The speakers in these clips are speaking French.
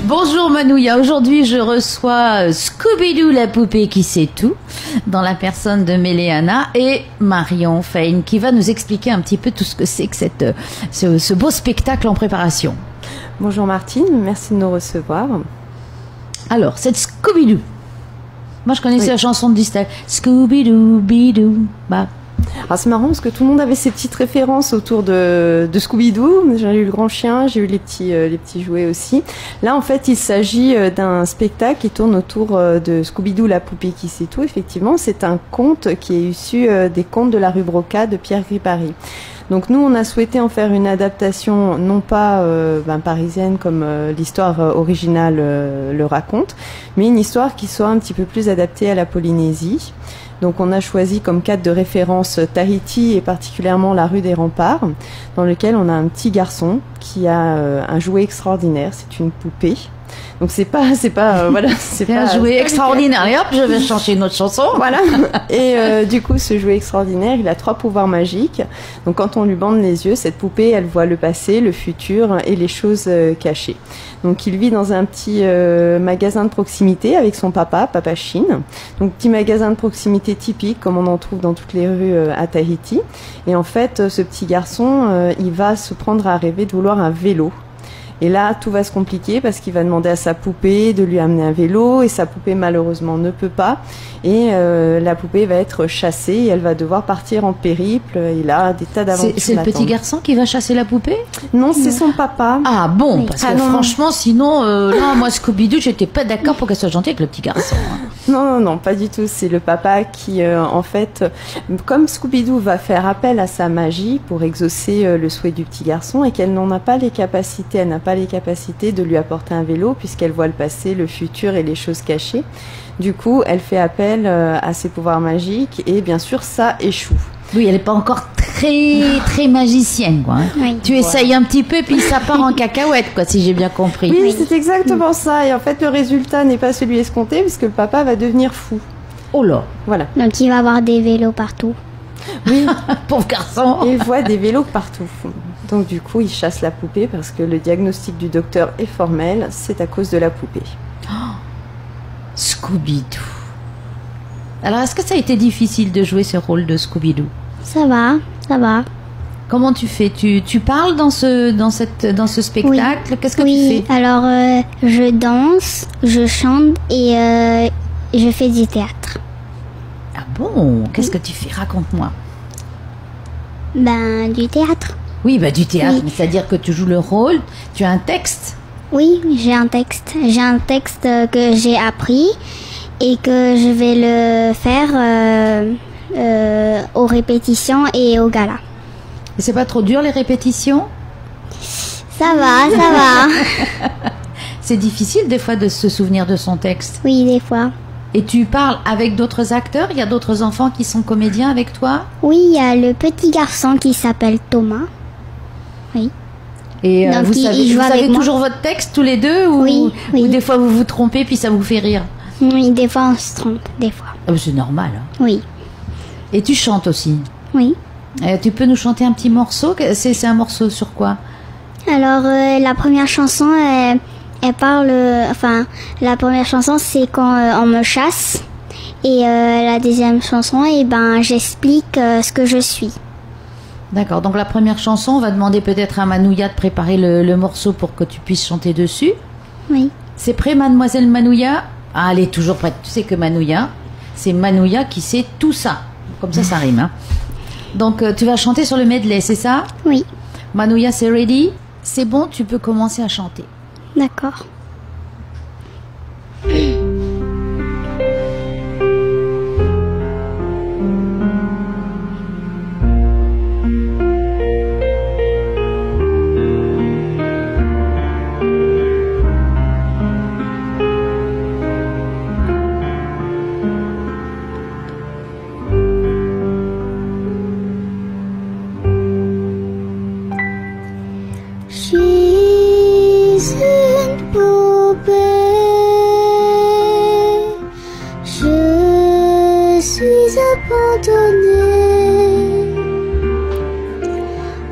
Bonjour Manouya, aujourd'hui je reçois Scooby-Doo la poupée qui sait tout, dans la personne de Méléana et Marion Fain qui va nous expliquer un petit peu tout ce que c'est que ce beau spectacle en préparation. Bonjour Martine, merci de nous recevoir. Alors, cette Scooby-Doo, moi je connaissais la chanson de Disney, Scooby-Doo, Bidoo, bah. Alors c'est marrant parce que tout le monde avait ses petites références autour de Scooby-Doo. J'ai eu le grand chien, j'ai eu les petits jouets aussi. Là en fait il s'agit d'un spectacle qui tourne autour de Scooby-Doo la poupée qui sait tout. Effectivement c'est un conte qui est issu des contes de la rue Broca de Pierre Gripari. Donc nous on a souhaité en faire une adaptation non pas parisienne comme l'histoire originale le raconte, mais une histoire qui soit un petit peu plus adaptée à la Polynésie. Donc on a choisi comme cadre de référence Tahiti et particulièrement la rue des Remparts, dans lequel on a un petit garçon qui a un jouet extraordinaire, c'est une poupée. Donc c'est pas voilà, c'est pas un jouet extraordinaire. Et hop, je vais chanter une autre chanson. Voilà. Et du coup, ce jouet extraordinaire, il a 3 pouvoirs magiques. Donc quand on lui bande les yeux, cette poupée, elle voit le passé, le futur et les choses cachées. Donc il vit dans un petit magasin de proximité avec son papa Chine. Donc petit magasin de proximité typique comme on en trouve dans toutes les rues à Tahiti. Et en fait, ce petit garçon, il va se prendre à rêver de vouloir un vélo. Et là, tout va se compliquer parce qu'il va demander à sa poupée de lui amener un vélo et sa poupée malheureusement ne peut pas. Et la poupée va être chassée et elle va devoir partir en périple. Et là, des tas d'aventures. C'est le petit garçon qui va chasser la poupée? Non, c'est son papa. Ah bon, oui. Parce que non, franchement, sinon, là, moi Scooby-Doo, j'étais pas d'accord pour qu'elle soit gentille avec le petit garçon. Non, pas du tout. C'est le papa qui, en fait, comme Scooby-Doo va faire appel à sa magie pour exaucer le souhait du petit garçon et qu'elle n'en a pas les capacités, elle n'a pas les capacités de lui apporter un vélo puisqu'elle voit le passé, le futur et les choses cachées. Du coup, elle fait appel à ses pouvoirs magiques et bien sûr, ça échoue. Oui, elle n'est pas encore très magicienne, quoi. Hein. Oui. Tu essayes un petit peu, puis ça part en cacahuète, quoi, si j'ai bien compris. Oui, c'est exactement ça. Et en fait, le résultat n'est pas celui escompté, puisque le papa va devenir fou. Oh là. Voilà. Donc, il va avoir des vélos partout. Oui. Pauvre garçon. Et il voit des vélos partout. Donc, du coup, il chasse la poupée, parce que le diagnostic du docteur est formel, c'est à cause de la poupée. Oh. Scooby-Doo. Alors, est-ce que ça a été difficile de jouer ce rôle de Scooby-Doo? Ça va. Comment tu fais? Tu parles dans ce spectacle? Oui. Qu'est-ce que tu fais? Alors, je danse, je chante et je fais du théâtre. Ah bon? Qu'est-ce que tu fais? Raconte-moi. Du théâtre. Oui, du théâtre. Oui. C'est-à-dire que tu joues le rôle, tu as un texte? Oui, j'ai un texte. J'ai un texte que j'ai appris et que je vais le faire aux répétitions et au gala. Et c'est pas trop dur les répétitions? Ça va. C'est difficile des fois de se souvenir de son texte? Oui, des fois. Et tu parles avec d'autres acteurs? Il y a d'autres enfants qui sont comédiens avec toi? Oui, il y a le petit garçon qui s'appelle Thomas. Oui. Et vous savez toujours votre texte tous les deux ou des fois vous vous trompez puis ça vous fait rire? Oui, des fois on se trompe, des fois. Ah, c'est normal. Hein. Oui. Et tu chantes aussi? Oui. Tu peux nous chanter un petit morceau? C'est un morceau sur quoi? Alors, la première chanson, elle parle... la première chanson, c'est quand on me chasse. Et la deuxième chanson, j'explique ce que je suis. D'accord. Donc, la première chanson, on va demander peut-être à Manouya de préparer le morceau pour que tu puisses chanter dessus. Oui. C'est prêt, mademoiselle Manouya? Ah, elle est toujours prête. Tu sais que Manouya, c'est Manouya qui sait tout ça. Comme ça rime. Hein. Donc, tu vas chanter sur le medley, c'est ça? Oui. Manouya, c'est ready? C'est bon, tu peux commencer à chanter. D'accord.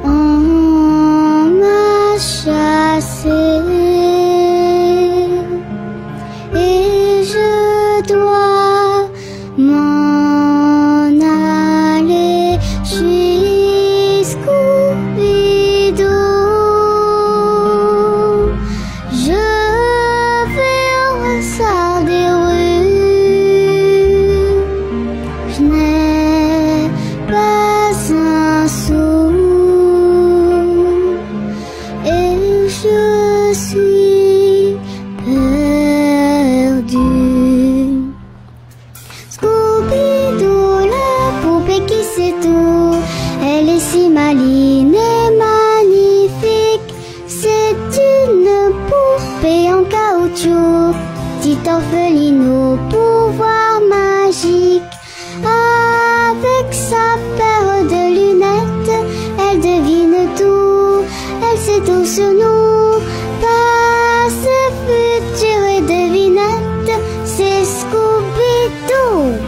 On m'a je suis perdue. Scooby-Doo, la poupée qui sait tout, elle est si maligne et magnifique. C'est une poupée en caoutchouc, petite orpheline au pouvoir magique. Avec sa paire de lunettes, elle devine tout, elle sait tout sur nous. Passé, futur et devinette, c'est Scooby-Doo.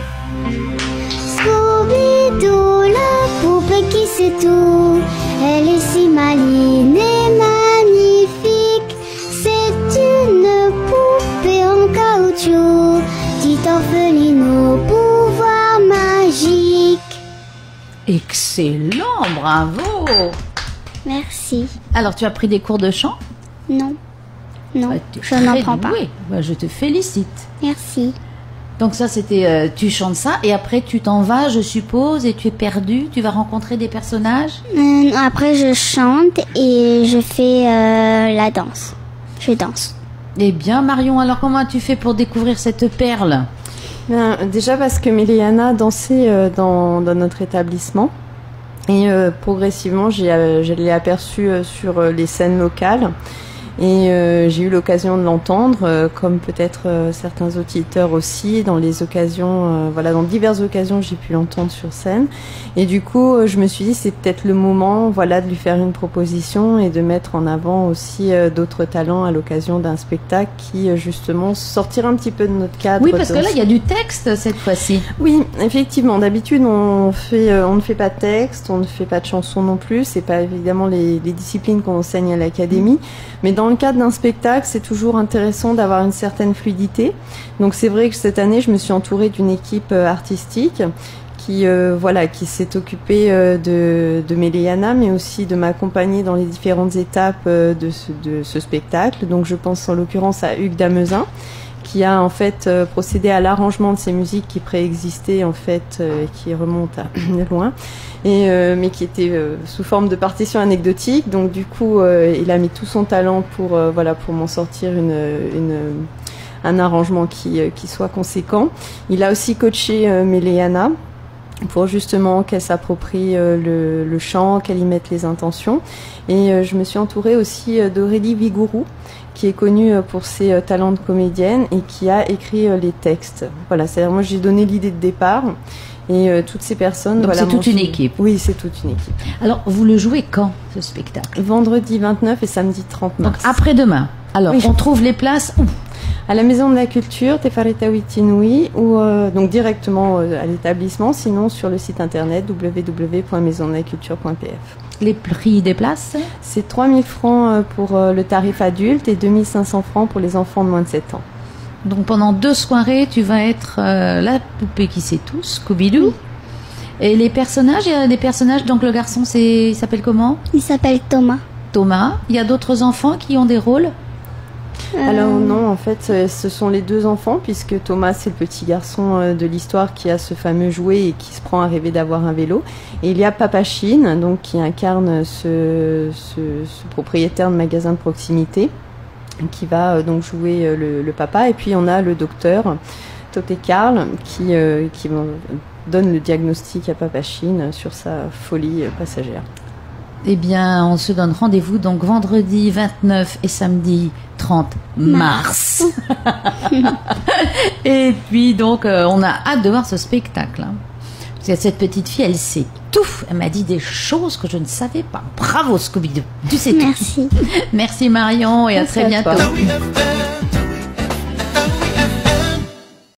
Scooby-Doo, la poupée qui sait tout, elle est si maligne et magnifique. C'est une poupée en caoutchouc, petite orpheline au pouvoir magique. Excellent, bravo. Merci. Alors, tu as pris des cours de chant? Non. Non, Bah, tu es je n'en très prends pas. douée. Bah, je te félicite. Merci. Donc ça, c'était, tu chantes ça, et après tu t'en vas, je suppose, et tu es perdu, tu vas rencontrer des personnages. Après, je chante et je fais la danse. Je danse. Eh bien, Marion, alors comment tu fais pour découvrir cette perle? Bien, déjà parce que Méléana dansait dans notre établissement. Et progressivement, je l'ai aperçue sur les scènes locales. Et j'ai eu l'occasion de l'entendre, comme peut-être certains auditeurs aussi, dans les occasions, dans diverses occasions, j'ai pu l'entendre sur scène. Et du coup, je me suis dit, c'est peut-être le moment, de lui faire une proposition et de mettre en avant aussi d'autres talents à l'occasion d'un spectacle qui, justement, sortir un petit peu de notre cadre. Oui, parce que là, il y a du texte cette fois-ci. Oui, effectivement. D'habitude, on ne fait pas de texte, on ne fait pas de chansons non plus. C'est pas évidemment les disciplines qu'on enseigne à l'académie, mais dans le cadre d'un spectacle, c'est toujours intéressant d'avoir une certaine fluidité. Donc c'est vrai que cette année, je me suis entourée d'une équipe artistique qui s'est occupée de Méléana, mais aussi de m'accompagner dans les différentes étapes de ce spectacle. Donc je pense en l'occurrence à Hugues Damezin, qui a en fait procédé à l'arrangement de ces musiques qui préexistaient en fait, qui remontent à loin, mais qui étaient sous forme de partitions anecdotiques. Donc du coup, il a mis tout son talent pour m'en sortir un arrangement qui soit conséquent. Il a aussi coaché Méléana pour justement qu'elle s'approprie le chant, qu'elle y mette les intentions. Et je me suis entourée aussi d'Aurélie Vigourou, qui est connue pour ses talents de comédienne et qui a écrit les textes. Voilà, c'est-à-dire moi j'ai donné l'idée de départ et toutes ces personnes... Donc c'est toute une équipe. Oui, c'est toute une équipe. Alors, vous le jouez quand, ce spectacle? Vendredi 29 et samedi 30 mars. Donc après-demain. Alors, Oui. on trouve les places où? À la Maison de la Culture, Tefareta Witinui, ou donc directement à l'établissement, sinon sur le site internet www.maisondelaculture.pf. Les prix des places? C'est 3 000 francs pour le tarif adulte et 2 500 francs pour les enfants de moins de 7 ans. Donc pendant 2 soirées, tu vas être la poupée qui sait tout, Scooby-Doo. Oui. Et les personnages, il y a des personnages, donc le garçon, il s'appelle comment? Il s'appelle Thomas. Thomas. Il y a d'autres enfants qui ont des rôles? Alors non, en fait, ce sont les 2 enfants, puisque Thomas, c'est le petit garçon de l'histoire qui a ce fameux jouet et qui se prend à rêver d'avoir un vélo. Et il y a Papachine, donc qui incarne ce propriétaire de magasin de proximité, qui va donc jouer le papa. Et puis on a le docteur Toté Karl qui donne le diagnostic à Papachine sur sa folie passagère. Eh bien, on se donne rendez-vous donc vendredi 29 et samedi 30 mars. Et puis donc, on a hâte de voir ce spectacle. Hein. Parce que cette petite fille, elle sait tout. Elle m'a dit des choses que je ne savais pas. Bravo Scooby-Doo, tu sais tout. Merci. Merci Marion et à Merci très à bientôt. toi.